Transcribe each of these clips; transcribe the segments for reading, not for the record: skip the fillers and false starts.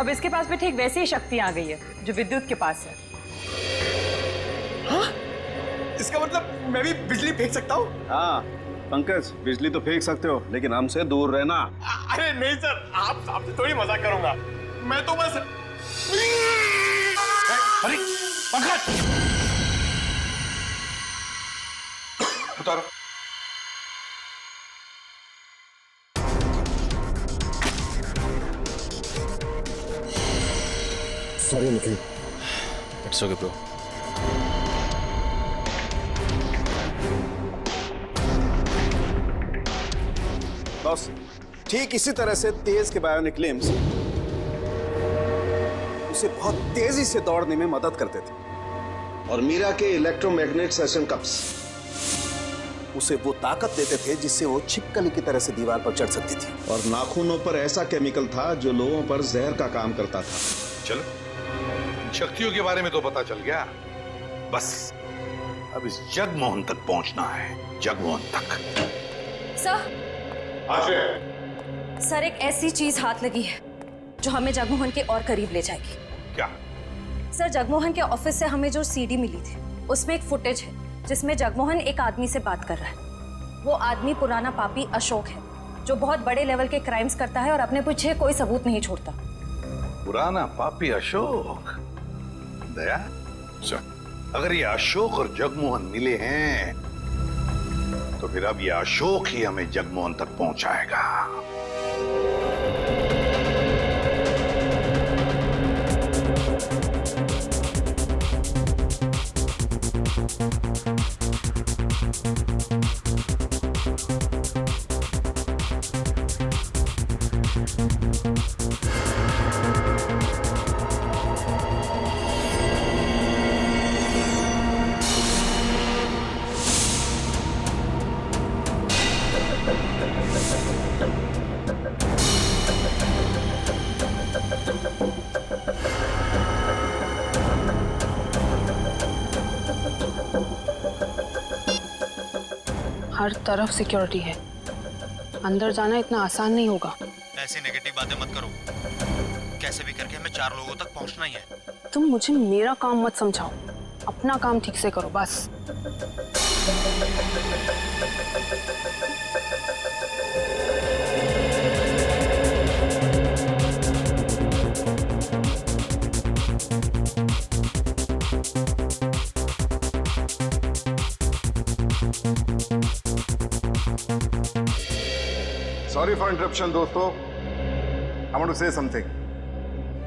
अब इसके पास भी ठीक वैसी ही शक्ति आ गई है जो विद्युत के पास है। हाँ? इसका मतलब मैं भी बिजली फेंक सकता हूँ? हाँ पंकज, बिजली तो फेंक सकते हो लेकिन हमसे दूर रहना। अरे नहीं सर, आपसे थोड़ी मजाक करूंगा। मैं तो बस अरे पंकज, उतारो। Sorry Nikhil. It's okay bro. Boss, ठीक इसी तरह से तेज के बायोनिक लिम्स उसे बहुत तेजी से दौड़ने में मदद करते थे, और मीरा के इलेक्ट्रोमैग्नेट सेशन कप्स उसे वो ताकत देते थे जिससे वो छिपकली की तरह से दीवार पर चढ़ सकती थी। और नाखूनों पर ऐसा केमिकल था जो लोगों पर जहर का काम करता था। चलो, शक्तियों के बारे में तो पता चल गया, बस अब इस जगमोहन तक पहुंचना है। जगमोहन तक। सर एक ऐसी चीज हाथ लगी है जो हमें जगमोहन के और करीब ले जाएगी। क्या? सर जगमोहन के ऑफिस से हमें जो सीडी मिली थी उसमें एक फुटेज है जिसमें जगमोहन एक आदमी से बात कर रहा है। वो आदमी पुराना पापी अशोक है जो बहुत बड़े लेवल के क्राइम्स करता है और अपने पीछे कोई सबूत नहीं छोड़ता। पुराना पापी अशोक? दया सर, अगर ये अशोक और जगमोहन मिले हैं तो फिर अब ये अशोक ही हमें जगमोहन तक पहुंचाएगा। हर तरफ सिक्योरिटी है, अंदर जाना इतना आसान नहीं होगा। ऐसी नेगेटिव बातें मत करो, कैसे भी करके हमें 4 लोगों तक पहुंचना ही है। तुम मुझे मेरा काम मत समझाओ, अपना काम ठीक से करो बस। सॉरी फॉर इंटरप्शन दोस्तों, I want to say something.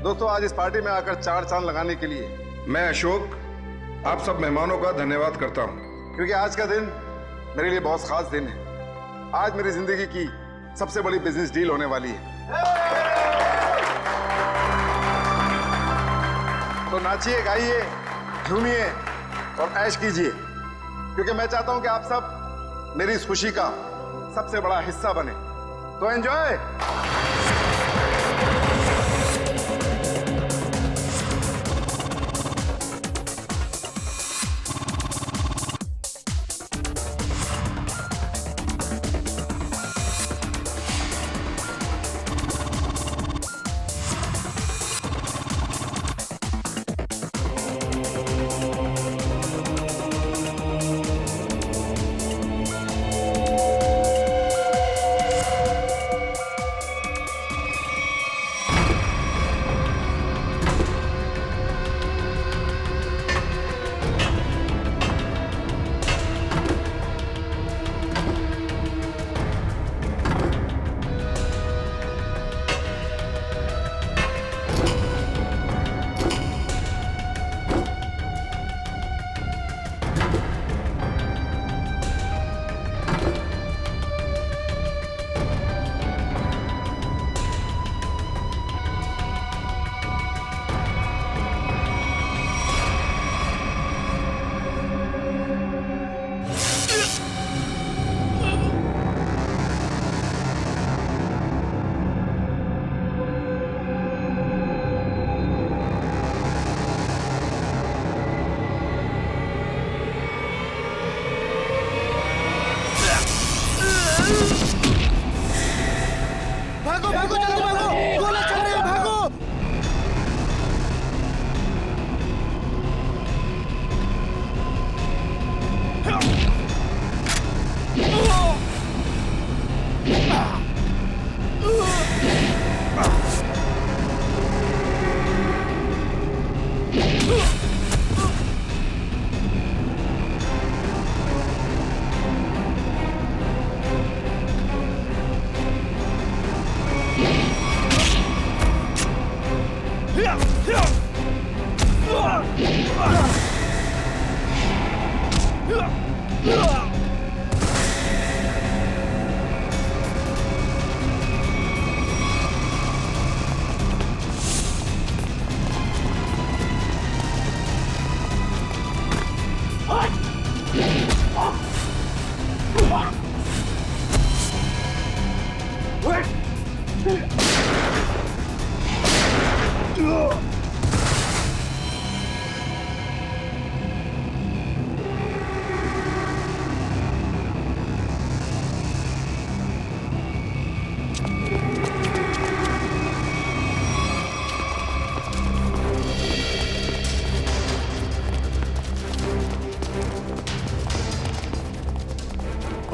दोस्तों, आज इस पार्टी में आकर 4 चांद लगाने के लिए मैं अशोक आप सब मेहमानों का धन्यवाद करता हूं, क्योंकि आज का दिन मेरे लिए बहुत खास दिन है। आज मेरी जिंदगी की सबसे बड़ी बिजनेस डील होने वाली है। तो नाचिए, गाइए, झूमिए और ऐश कीजिए, क्योंकि मैं चाहता हूं कि आप सब मेरी इस खुशी का सबसे बड़ा हिस्सा बने। तो एंजॉय।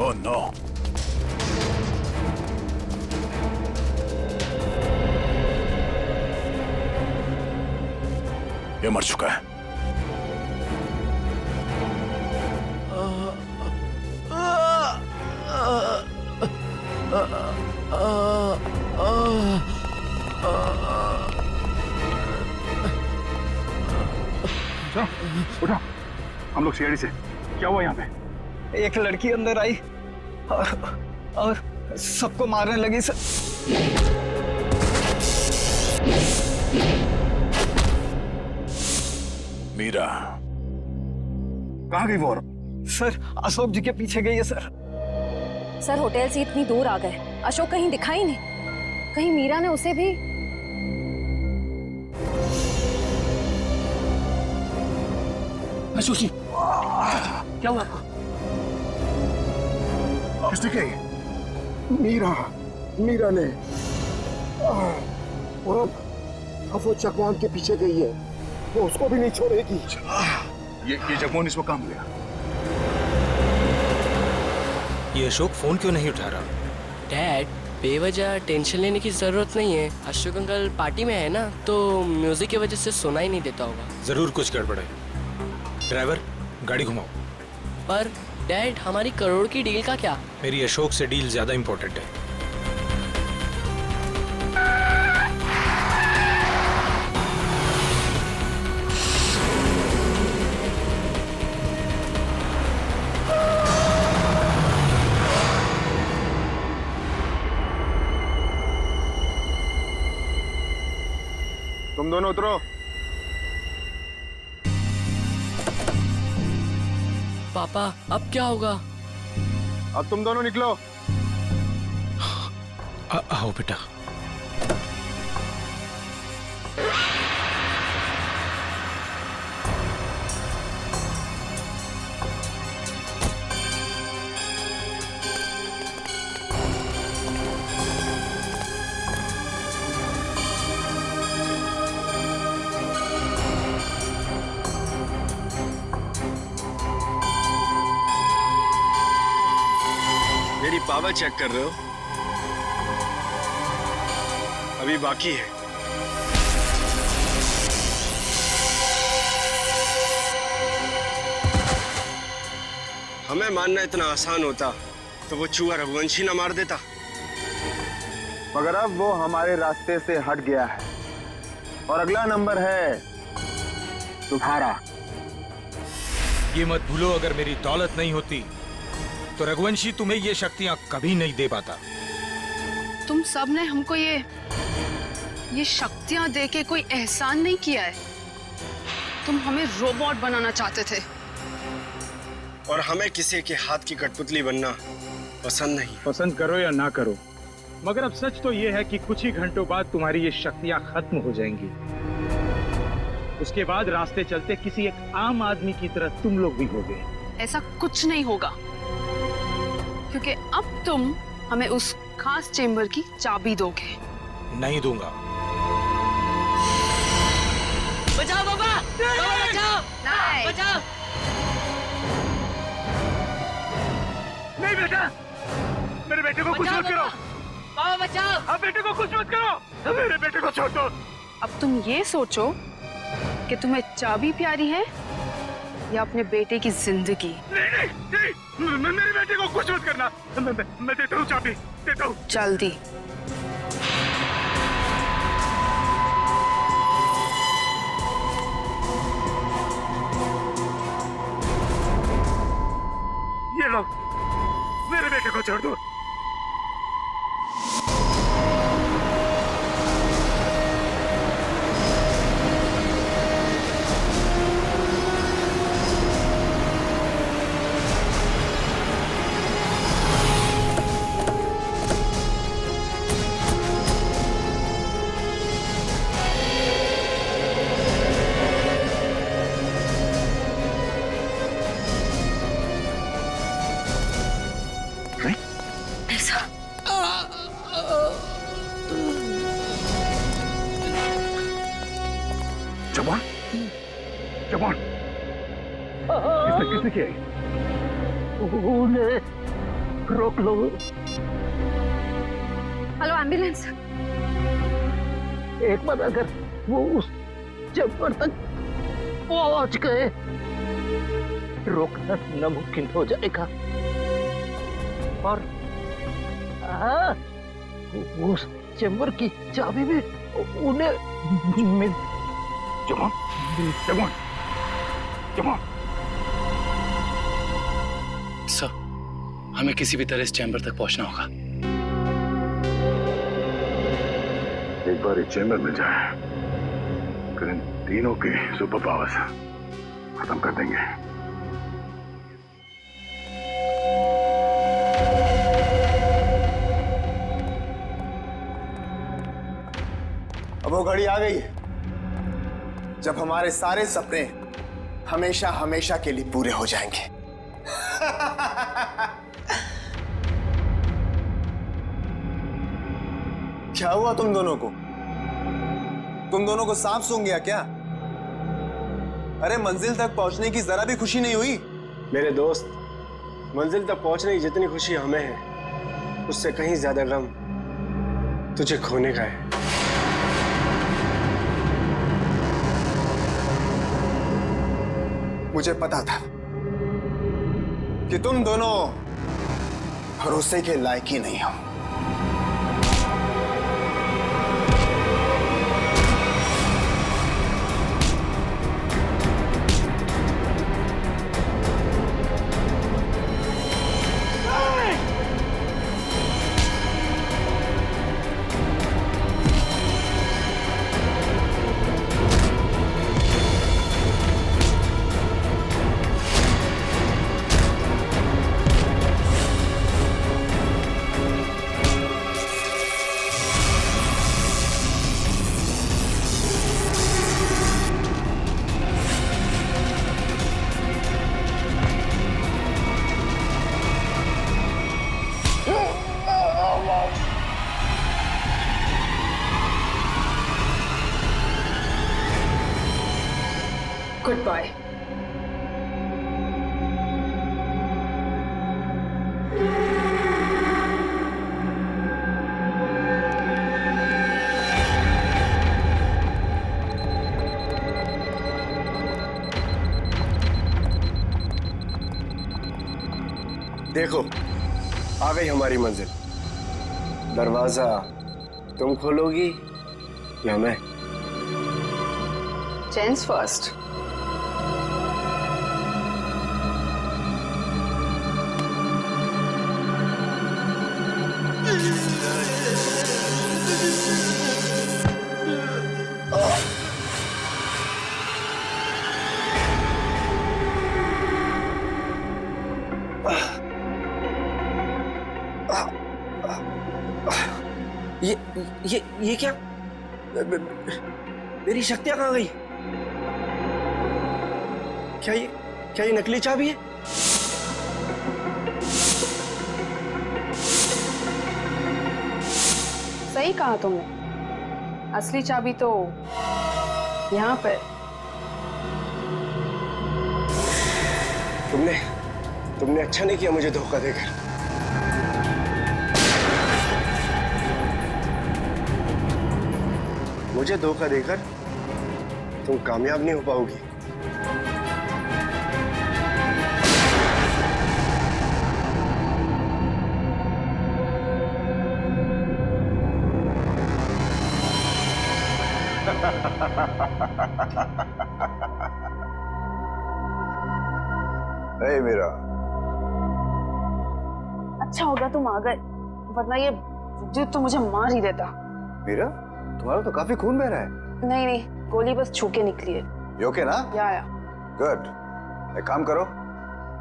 Oh no! ये मर चुका है। उठो, हम लोग सीआईडी से। क्या हुआ यहाँ पे? एक लड़की अंदर आई और सबको मारने लगी सर। मीरा कहाँ गई वो औरत? सर अशोक जी के पीछे गई है सर। सर होटल से इतनी दूर आ गए, अशोक कहीं दिखा ही नहीं। कहीं मीरा ने उसे भी। अशोक जी, क्या हुआ आपको? किसने कही? मीरा ने। और अब वो चकवान के पीछे गई है, वो उसको भी नहीं छोड़ेगी। ये जगमोहन इसको काम लिया। ये अशोक फोन क्यों नहीं उठा रहा? डैड, बेवजह टेंशन लेने की जरूरत नहीं है। अशोक अंकल पार्टी में है ना, तो म्यूजिक की वजह से सुना ही नहीं देता होगा। जरूर कुछ गड़बड़ है। ड्राइवर, गाड़ी घुमाओ। पर डैड, हमारी करोड़ की डील का क्या? मेरी अशोक से डील ज्यादा इंपॉर्टेंट है। तुम दोनों उतरो। पापा, अब क्या होगा? अब तुम दोनों निकलो। आओ बेटा। मेरी पावर चेक कर रहे हो? अभी बाकी है। हमें मारना इतना आसान होता तो वो चूहा रघुवंशी ना मार देता। मगर अब वो हमारे रास्ते से हट गया है और अगला नंबर है तुम्हारा। ये मत भूलो, अगर मेरी दौलत नहीं होती तो रघुवंशी तुम्हें ये शक्तियां कभी नहीं दे पाता। तुम सब ने हमको ये शक्तियां देके कोई एहसान नहीं किया है। तुम हमें रोबोट बनाना चाहते थे। और हमें किसी के हाथ की कठपुतली बनना पसंद नहीं। पसंद करो या ना करो, मगर अब सच तो ये है कि कुछ ही घंटों बाद तुम्हारी ये शक्तियां खत्म हो जाएंगी। उसके बाद रास्ते चलते किसी एक आम आदमी की तरह तुम लोग भी होगे। ऐसा कुछ नहीं होगा, क्योंकि अब तुम हमें उस खास चेंबर की चाबी दोगे। नहीं दूंगा। बचाओ बाबा, बचाओ, बचाओ। नहीं बेटा, मेरे बेटे को कुछ मत करो। बाबा बचाओ। अब बेटे को कुछ मत करो, मेरे बेटे को छोड़ दो। अब तुम ये सोचो कि तुम्हें चाबी प्यारी है या अपने बेटे की जिंदगी। नहीं नहीं नहीं, मेरे बेटे को कुछ मत करना। मैं देता हूँ चाबी, देता हूँ। जल्दी। लोग मेरे बेटे को छोड़ दो। जवान, जवान, किसने किया? उन्हें रोक लो। Hello ambulance. एक बार अगर वो उस चैम्बर तक पहुंच गए, रोकना नामुमकिन हो जाएगा। और हाँ, उस चैम्बर की चाबी भी उन्हें मिल। जवान, जवान, जवान। सर, हमें किसी भी तरह इस चैम्बर तक पहुंचना होगा। एक बार इस चैम्बर में जाए, फिर इन तीनों के सुपर पावर्स खत्म कर देंगे। अब वो घड़ी आ गई है जब हमारे सारे सपने हमेशा हमेशा के लिए पूरे हो जाएंगे। क्या हुआ तुम दोनों को? तुम दोनों को सांप सूंघ गया क्या? अरे मंजिल तक पहुंचने की जरा भी खुशी नहीं हुई? मेरे दोस्त, मंजिल तक पहुंचने की जितनी खुशी हमें है, उससे कहीं ज्यादा गम तुझे खोने का है। मुझे पता था कि तुम दोनों भरोसे के लायक ही नहीं हो। Goodbye. देखो, आ गई हमारी मंजिल। दरवाजा तुम खोलोगी या मैं? Gents first. ये क्या? मेरी शक्तियां कहाँ गई? क्या ये नकली चाबी है? सही कहा तुमने, असली चाबी तो यहाँ पर। तुमने अच्छा नहीं किया मुझे धोखा देकर। मुझे धोखा देकर तुम कामयाब नहीं हो पाओगी। नहीं मेरा, अच्छा होगा तुम आ गए, वरना ये विद्युत तो मुझे मार ही देता। मीरा, तुम्हारा तो काफी खून बह रहा है। नहीं नहीं, गोली बस छू के निकली है। You okay ना? या। गुड। एक काम करो,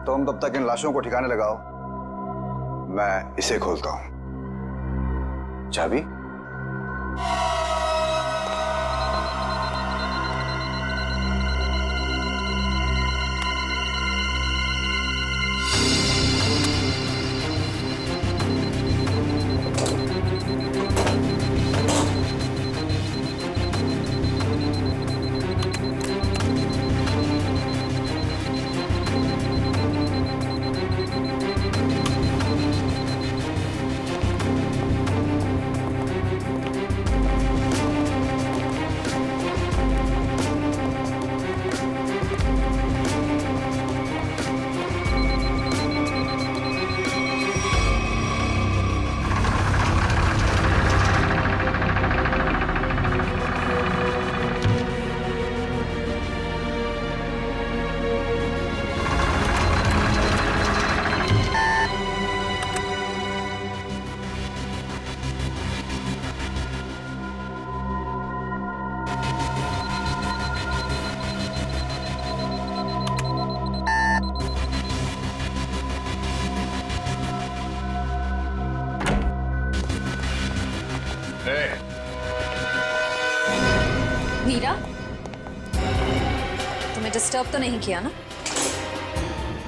तुम तब तक इन लाशों को ठिकाने लगाओ, मैं इसे खोलता हूं। चाबी? मीरा, तुम्हें डिस्टर्ब तो नहीं किया ना?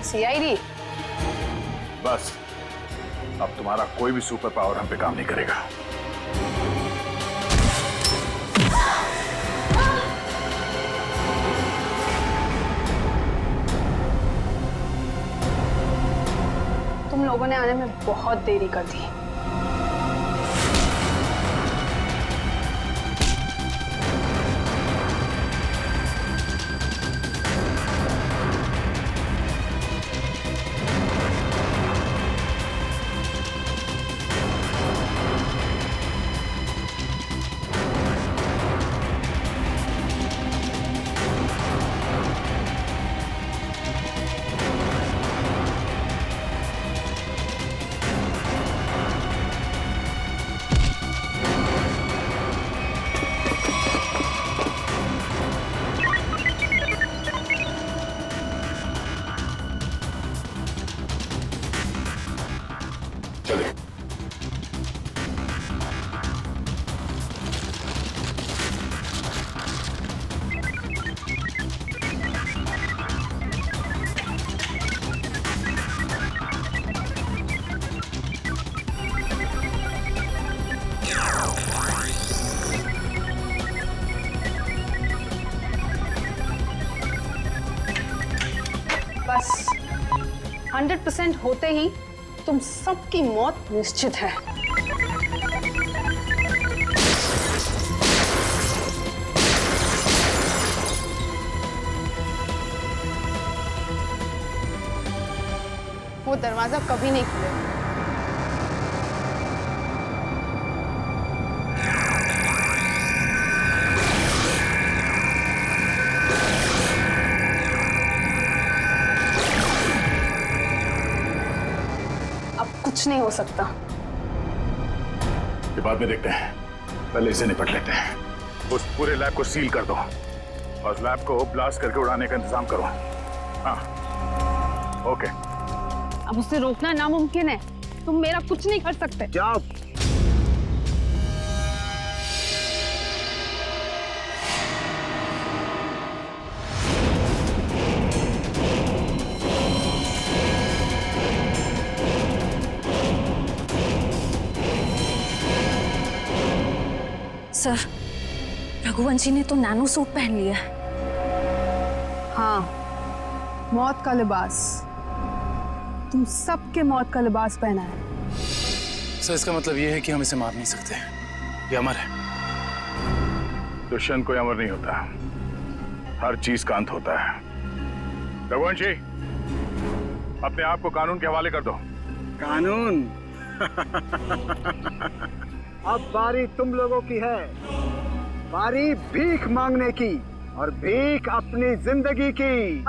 सीआईडी? बस अब तुम्हारा कोई भी सुपर पावर हम पे काम नहीं करेगा। तुम लोगों ने आने में बहुत देरी कर दी। बस 100% होते ही तुम सबकी मौत निश्चित है। वो दरवाजा कभी नहीं खुलेगा। कुछ नहीं हो सकता। ये बाद में देखते हैं, पहले इसे निपट लेते हैं। उस पूरे लैब को सील कर दो और लैब को ब्लास्ट करके उड़ाने का इंतजाम करो। हाँ, ओके। अब उसे रोकना नामुमकिन है। तुम मेरा कुछ नहीं कर सकते। क्या? सर, रघुवंशी ने तो नैनो सूट पहन लिया है। हाँ, मौत का लिबास। तुम सबके मौत का लिबास पहना है। सर, इसका मतलब ये है कि हम इसे मार नहीं सकते। ये अमर है। दुश्मन कोई अमर नहीं होता, हर चीज का अंत होता है। रघुवंशी, अपने आप को कानून के हवाले कर दो। कानून? अब बारी तुम लोगों की है। बारी भीख मांगने की, और भीख अपनी जिंदगी की।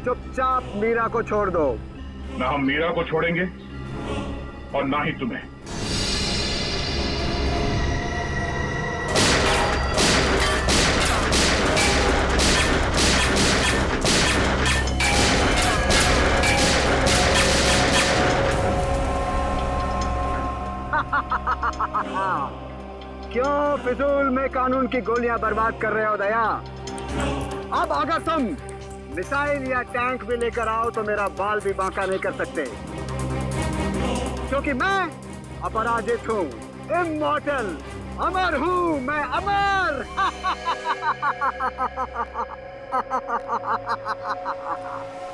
चुपचाप मीरा को छोड़ दो, ना हम मीरा को छोड़ेंगे और ना ही तुम्हें। क्यों फिजूल में कानून की गोलियां बर्बाद कर रहे हो दया? अब अगर तुम मिसाइल या टैंक भी लेकर आओ तो मेरा बाल भी बांका नहीं कर सकते, क्योंकि मैं अपराजित हूँ, इमॉर्टल, अमर हूँ, मैं अमर।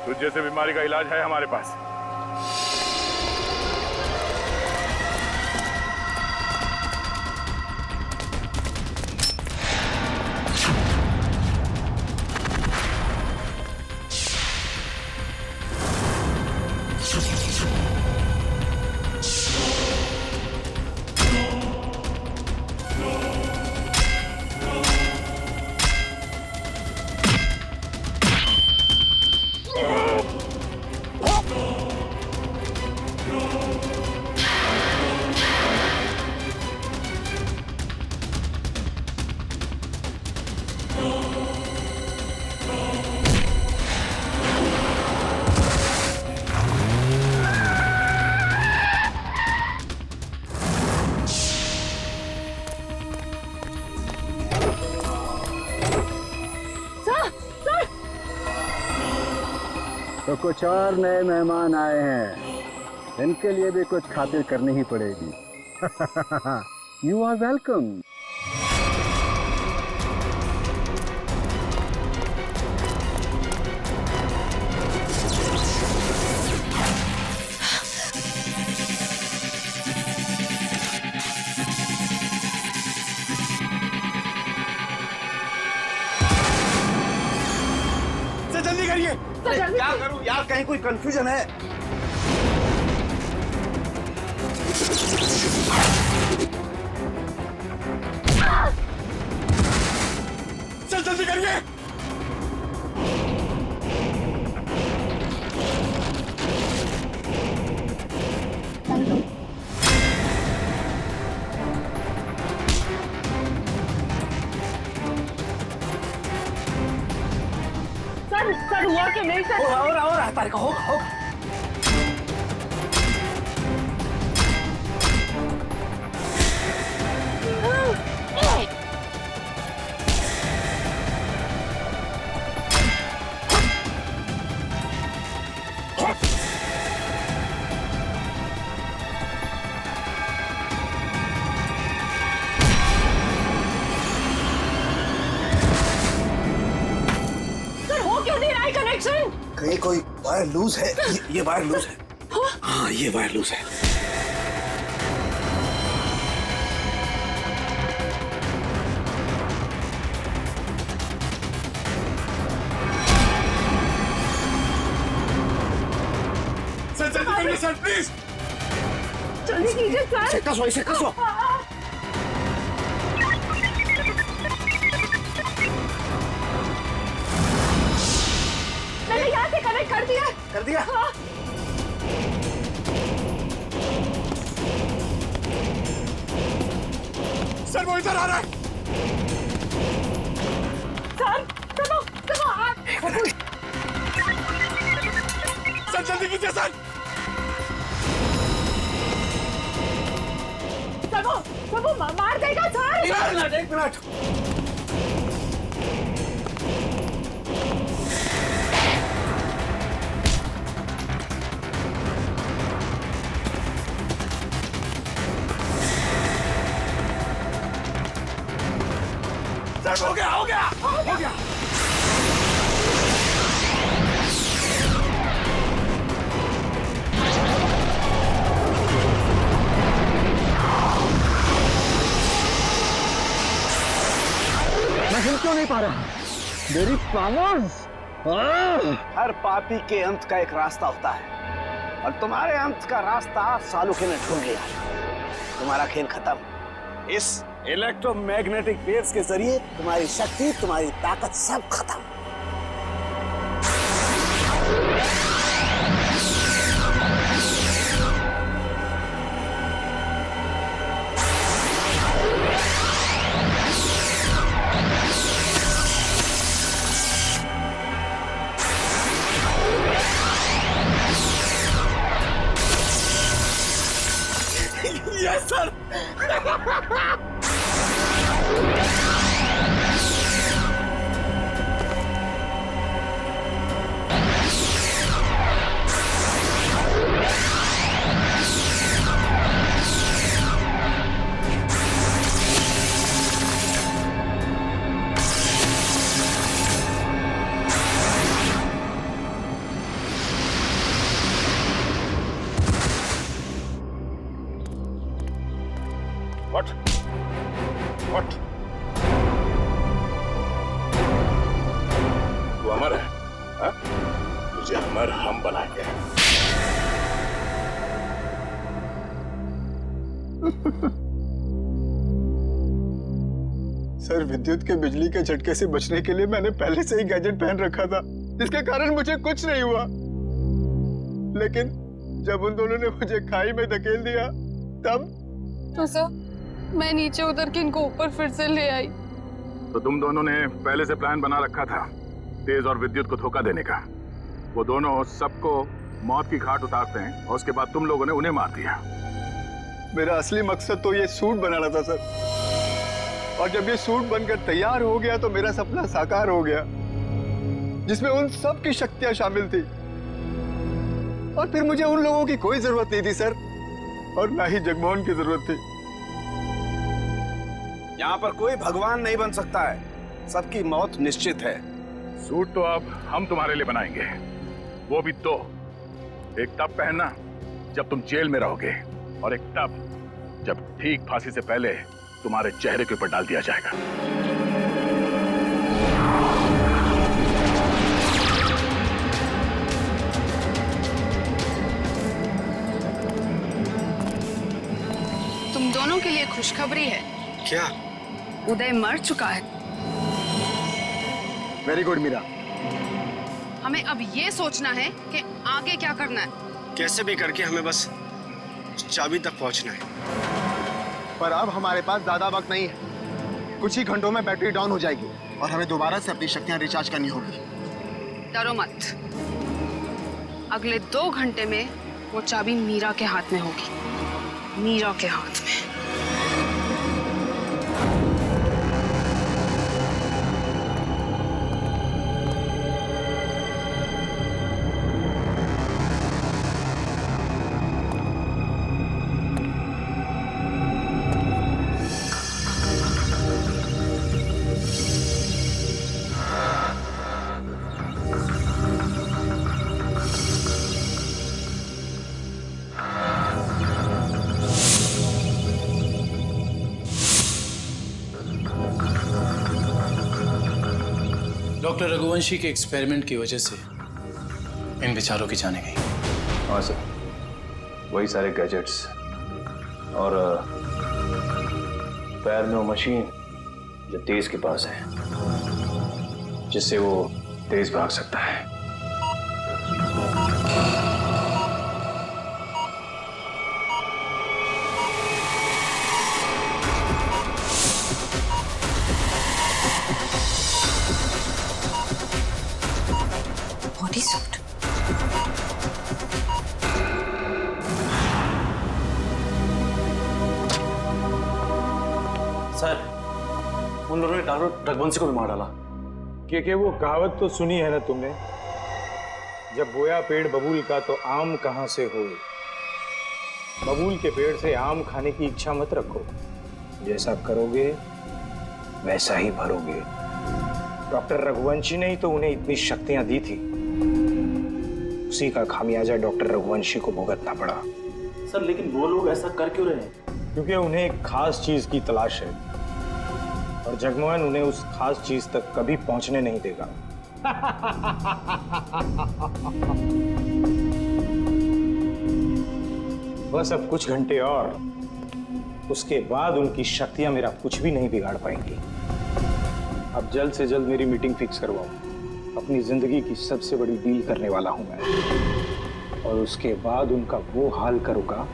तुझ जैसे बीमारी का इलाज है हमारे पास। तो कुछ और नए मेहमान आए हैं, इनके लिए भी कुछ खातिर करनी ही पड़ेगी। You are welcome. जल्दी करिए। क्या करूं यार, कहीं कोई कंफ्यूजन है? चल जल्दी करिए। सर हुआ कि नहीं सर? और तारिका होगा। कहीं कोई वायर लूज है। ये वायर लूज है। हाँ ये वायर लूज है। सर जल्दी करिए सर प्लीज। जल्दी कीजिए सर। इसे कसो। मैंने यहाँ से कनेक्ट कर दिया। कर दिया? हाँ। सर वो इधर आ रहा है। सर सर जल्दी कीजिए सर। वो मार देगा सर। एक मिनट। हो गया। मैं हिल क्यों नहीं पा रहा? मेरी पावर्स। हर पापी के अंत का एक रास्ता होता है और तुम्हारे अंत का रास्ता सालुखे ने ढूंढ लिया। तुम्हारा खेल खत्म। इस इलेक्ट्रोमैग्नेटिक वेव्स के जरिए तुम्हारी शक्ति, तुम्हारी ताकत सब खत्म। Yes sir. What? तू अमर है, हाँ? तुझे अमर हम बनाएंगे। सर, विद्युत के बिजली के झटके से बचने के लिए मैंने पहले से ही गैजेट पहन रखा था, जिसके कारण मुझे कुछ नहीं हुआ। लेकिन जब उन दोनों ने मुझे खाई में धकेल दिया, तब तो सर मैं नीचे उतर के इनको ऊपर फिर से ले आई। तो तुम दोनों ने पहले से प्लान बना रखा था तेज और विद्युत को धोखा देने का। वो दोनों सबको मौत की घाट उतारते हैं और उसके बाद तुम लोगों ने उन्हें मार दिया। मेरा असली मकसद तो ये सूट बनाना था सर, और जब ये सूट बनकर तैयार हो गया तो मेरा सपना साकार हो गया, जिसमें उन सब की शक्तियां शामिल थी। और फिर मुझे उन लोगों की कोई जरूरत नहीं थी सर, और ना ही जगमोहन की जरूरत थी। यहाँ पर कोई भगवान नहीं बन सकता है, सबकी मौत निश्चित है। सूट तो अब हम तुम्हारे लिए बनाएंगे, वो भी दो। एक तब पहनना जब तुम जेल में रहोगे, और एक तब जब ठीक फांसी से पहले तुम्हारे चेहरे के ऊपर डाल दिया जाएगा। तुम दोनों के लिए खुशखबरी है। क्या? उदय मर चुका है। Very good Meera. हमें अब ये सोचना है कि आगे क्या करना है। कैसे भी करके हमें बस चाबी तक पहुंचना है। पर अब हमारे पास ज्यादा वक्त नहीं है। कुछ ही घंटों में बैटरी डाउन हो जाएगी और हमें दोबारा से अपनी शक्तियां रिचार्ज करनी होगी। डरो मत, अगले 2 घंटे में वो चाबी मीरा के हाथ में होगी। मीरा के हाथ में। डॉक्टर रघुवंशी के एक्सपेरिमेंट की वजह से इन विचारों की जाने गई। हाँ सर, वही सारे गैजेट्स और पैर में वो मशीन जो तेज के पास है, जिससे वो तेज भाग सकता है। Body suit. सर, उन लोगों ने रघुवंशी को भी मार डाला। कि वो कहावत तो सुनी है ना तुमने, जब बोया पेड़ बबूल का तो आम कहां से होए। बबूल के पेड़ से आम खाने की इच्छा मत रखो, जैसा करोगे वैसा ही भरोगे। डॉक्टर रघुवंशी ने ही तो उन्हें इतनी शक्तियां दी थी, उसी का खामियाजा डॉक्टर रघुवंशी को भुगतना पड़ा। सर, लेकिन वो लोग ऐसा कर क्यों रहे हैं? क्योंकि उन्हें एक खास चीज की तलाश है, और जगमोहन उन्हें उस खास चीज तक कभी पहुंचने नहीं देगा। बस अब कुछ घंटे और, उसके बाद उनकी शक्तियां मेरा कुछ भी नहीं बिगाड़ पाएंगी। अब जल्द से जल्द मेरी मीटिंग फिक्स करवाओ। अपनी जिंदगी की सबसे बड़ी डील करने वाला हूं मैं, और उसके बाद उनका वो हाल करूंगा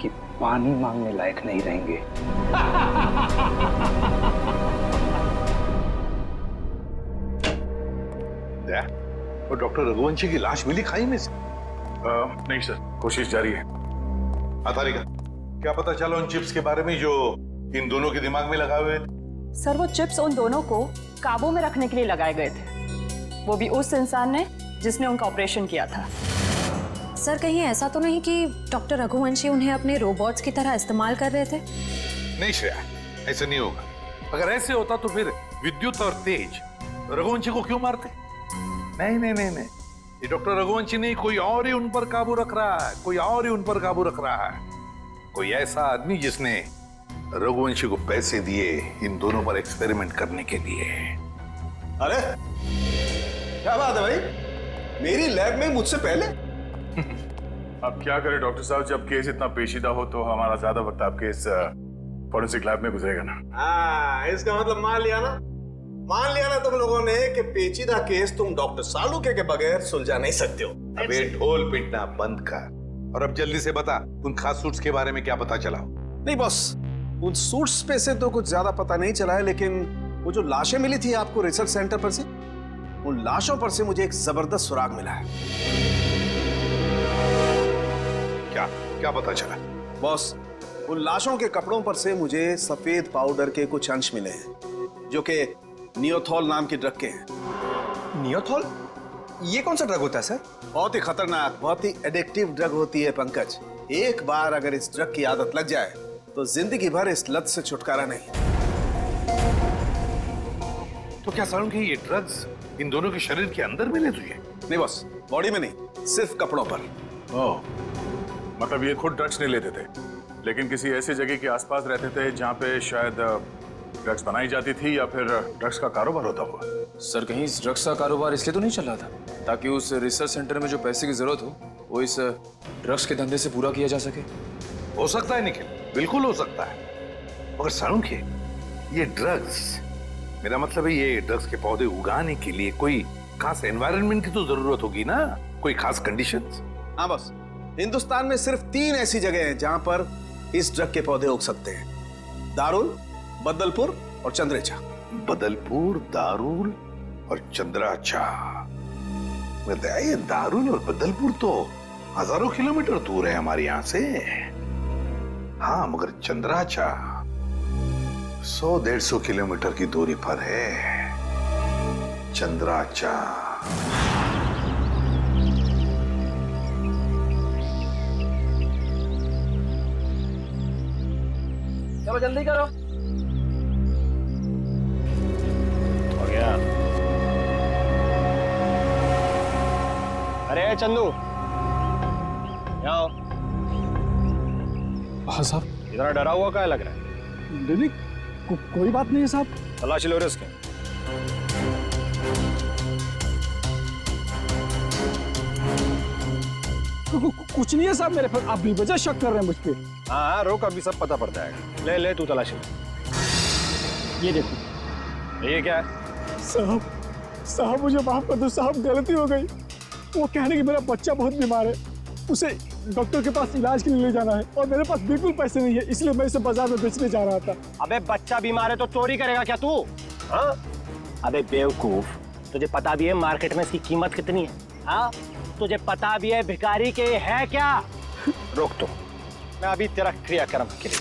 कि पानी मांगने लायक नहीं रहेंगे। वो डॉक्टर रघुवंशी की लाश मिली खाई में से? नहीं सर, कोशिश जारी है। तारिका, क्या पता चला उन चिप्स के बारे में जो इन दोनों के दिमाग में लगाए हुए थे? सर, वो चिप्स उन दोनों को काबू में रखने के लिए लगाए गए थे, वो भी उस इंसान ने जिसने उनका ऑपरेशन किया था। सर, कहीं ऐसा तो नहीं कि डॉक्टर रघुवंशी उन्हें अपने रोबोट्स की तरह इस्तेमाल कर रहे थे? नहीं श्रेया, ऐसा नहीं होगा। अगर ऐसे होता तो फिर विद्युत और तेज रघुवंशी को क्यों मारते? नहीं नहीं नहीं नहीं, ये डॉक्टर रघुवंशी नहीं, कोई और ही उन पर काबू रख रहा है, कोई और ही उन पर काबू रख रहा है। कोई ऐसा आदमी जिसने रघुवंशी को पैसे दिए इन दोनों पर एक्सपेरिमेंट करने के लिए। अरे क्या बात है भाई, मेरी लैब में मुझसे पहले? अब क्या करें डॉक्टर साहब, जब केस इतना पेचीदा हो तो हमारा ज्यादा वक्त आपके इस फॉरेंसिक लैब में गुजरेगा ना। हाँ, इसका मतलब मान लिया ना तुम लोगों ने कि पेचीदा केस तुम डॉक्टर सालुके के बगैर सुलझा नहीं सकते हो। अबे ढोल पिटना बंद कर और अब जल्दी से बता, उन खास सूट्स के बारे में क्या पता चला? नहीं बॉस, उन सूट्स पे से तो कुछ ज्यादा पता नहीं चला है, लेकिन वो जो लाशें मिली थी आपको रिसर्च सेंटर पर से, उन लाशों पर से मुझे एक जबरदस्त सुराग मिला है। क्या पता चला? बॉस, उन लाशों के कपड़ों पर से मुझे सफेद पाउडर के कुछ अंश मिले हैं जो कि नियोथॉल नाम की ड्रग के हैं। नियोथॉल? ये कौन सा ड्रग होता है सर? बहुत ही खतरनाक, बहुत ही एडिक्टिव ड्रग होती है पंकज। एक बार अगर इस ड्रग की आदत लग जाए तो जिंदगी भर इस लत से छुटकारा नहीं। तो क्या सारुण के ये ड्रग्स इन दोनों के शरीर के अंदर मिले तुझे? नहीं बॉस, बॉडी में नहीं, सिर्फ कपड़ों पर। ओह, मतलब ये खुद ड्रग्स नहीं लेते थे, लेकिन किसी ऐसी जगह के आसपास रहते थे जहाँ पे शायद ड्रग्स बनाई जाती थी या फिर ड्रग्स का कारोबार होता हुआ। सर, कहीं इस ड्रग्स का कारोबार इसलिए तो नहीं चल रहा था ताकि उस रिसर्च सेंटर में जो पैसे की जरूरत हो वो इस ड्रग्स के धंधे से पूरा किया जा सके? हो सकता है निखिल, बिल्कुल हो सकता है। मगर सारुण के ये ड्रग्स, मेरा मतलब है ये ड्रग्स के पौधे उगाने के लिए कोई खास एनवायरनमेंट की तो जरूरत होगी ना, कोई खास कंडीशंस? हाँ बस, हिंदुस्तान में सिर्फ 3 ऐसी जगह हैं जहां पर इस ड्रग के पौधे उग सकते हैं: दारुल, बदलपुर और चंद्रेचा। बदलपुर, दारुल और चंद्राचा। ये दारुल और बदलपुर तो हजारों किलोमीटर दूर है हमारे यहाँ से। हाँ, मगर चंद्राचा 100-150 किलोमीटर की दूरी पर है। चंद्राचा चलो जल्दी करो। हो गया। अरे चंदू, आओ। हाँ साहब। इतना डरा हुआ क्या लग रहा है? नहीं, कोई बात नहीं है साहब। तलाशी लो इसके। कुछ नहीं है साहब मेरे पर, आप बेवजह शक कर रहे हैं मुझ पे। हाँ, रोक, अभी सब पता पड़ जाएगा। ले ले तू तलाशी ले। ये देखो। ये क्या है? साहब मुझे माफ कर दो साहब, गलती हो गई। वो कहने कि मेरा बच्चा बहुत बीमार है, उसे डॉक्टर के पास इलाज के लिए ले जाना है और मेरे पास बिल्कुल पैसे नहीं है, इसलिए मैं इसे बाजार में बेचने जा रहा था। अबे बच्चा बीमार है तो चोरी करेगा क्या तू? हाँ? अबे बेवकूफ, तुझे पता भी है मार्केट में इसकी कीमत कितनी है? हाँ? तुझे पता भी है भिखारी के है क्या? रोक तो, मैं अभी तेरा क्रियाक्रम के लिए।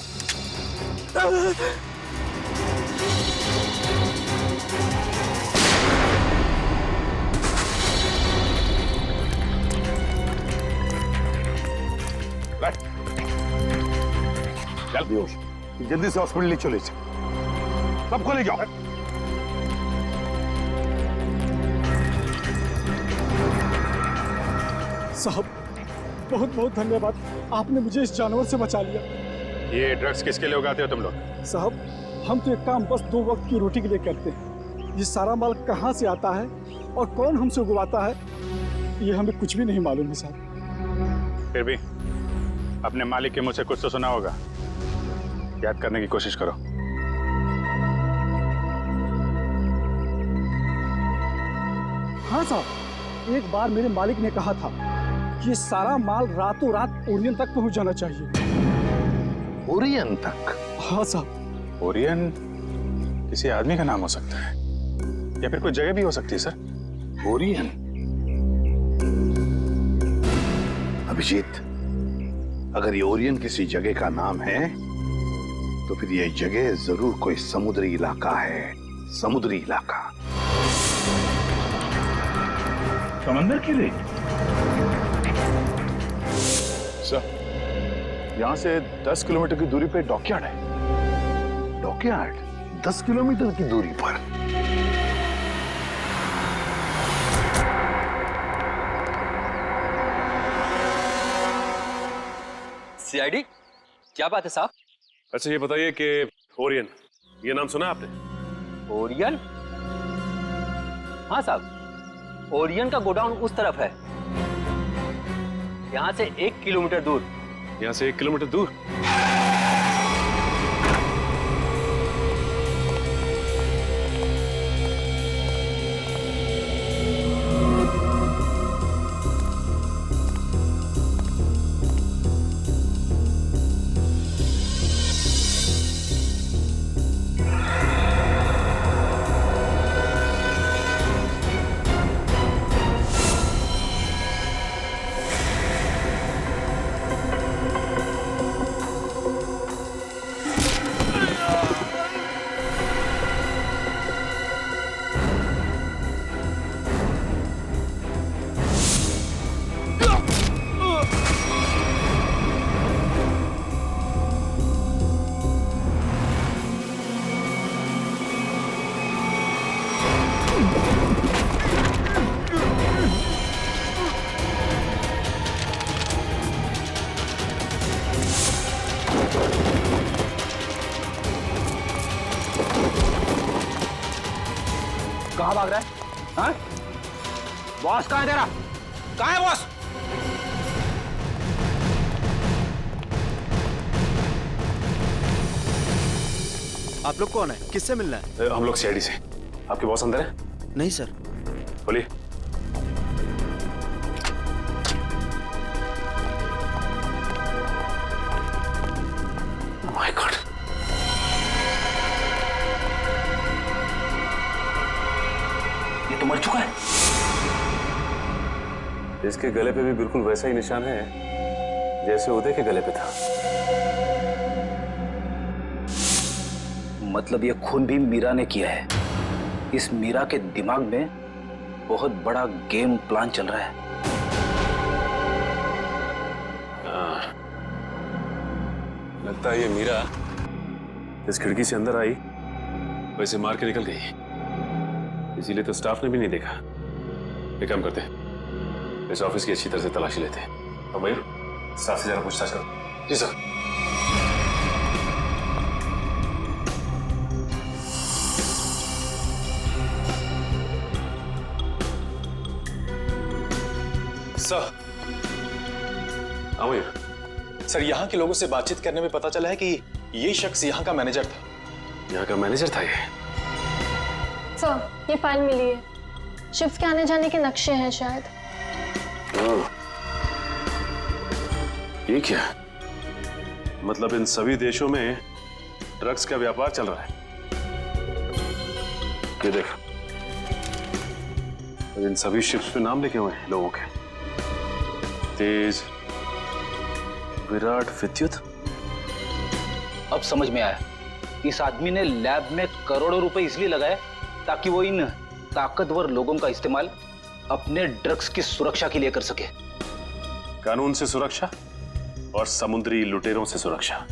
जल्दी से हॉस्पिटल ले चले, सबको ले जाओ। साहब बहुत बहुत धन्यवाद, आपने मुझे इस जानवर से बचा लिया। ये ड्रग्स किसके लिए उगाते हो तुम लोग? साहब हम तो एक काम बस 2 वक्त की रोटी के लिए करते हैं। ये सारा माल कहाँ से आता है और कौन हमसे उगवाता है, ये हमें कुछ भी नहीं मालूम है साहब। फिर भी अपने मालिक के मुंह से कुछ तो सुना होगा, याद करने की कोशिश करो। हाँ साहब, एक बार मेरे मालिक ने कहा था कि ये सारा माल रातों रात ओरियन तक पहुंच जाना चाहिए। ओरियन तक? हाँ साहब। ओरियन किसी आदमी का नाम हो सकता है या फिर कोई जगह भी हो सकती है सर। ओरियन? अभिजीत, अगर ये ओरियन किसी जगह का नाम है तो फिर ये जगह जरूर कोई समुद्री इलाका है, समुद्री इलाका। समंदर के लिए सर, यहाँ से 10 किलोमीटर की दूरी पे डॉकयार्ड है। डॉकयार्ड 10 किलोमीटर की दूरी पर? सीआईडी, क्या बात है साहब? अच्छा ये बताइए कि ओरियन, ये नाम सुना आपने? ओरियन? हाँ साहब, ओरियन का गोडाउन उस तरफ है, यहाँ से 1 किलोमीटर दूर। यहाँ से 1 किलोमीटर दूर? कहाँ भाग रहा है? हाँ? बॉस कहाँ है तेरा? कहाँ है बॉस? आप लोग कौन है? किससे मिलना है? हम लोग सीआईडी से। आपके बॉस अंदर है? नहीं सर। बोलिए। माय गॉड, ये तो मर चुका है। इसके गले पे भी बिल्कुल वैसा ही निशान है जैसे उदय के गले पे था। मतलब ये खून भी मीरा ने किया है। इस मीरा के दिमाग में बहुत बड़ा गेम प्लान चल रहा है। लगता है ये मीरा इस खिड़की से अंदर आई, वैसे मार के निकल गई। इसीलिए तो स्टाफ ने भी नहीं देखा। एक काम करते हैं, इस ऑफिस की अच्छी तरह से तलाशी लेते हैं। और मयूर, स्टाफ से जरा पूछताछ करो। जी सर। सर, मयूर। सर, यहाँ के लोगों से बातचीत करने में पता चला है कि ये शख्स यहाँ का मैनेजर था। यहाँ का मैनेजर था ये? सर, ये फाइल मिली है। शिफ्ट के आने जाने के नक्शे हैं शायद। ये क्या? मतलब इन सभी देशों में ड्रग्स का व्यापार चल रहा है। ये देख, इन सभी शिप्स पे नाम लिखे हुए हैं लोगों के। तेज, विराट, विद्युत। अब समझ में आया, इस आदमी ने लैब में करोड़ों रुपए इसलिए लगाए ताकि वो इन ताकतवर लोगों का इस्तेमाल अपने ड्रग्स की सुरक्षा के लिए कर सके। कानून से सुरक्षा और समुद्री लुटेरों से सुरक्षा।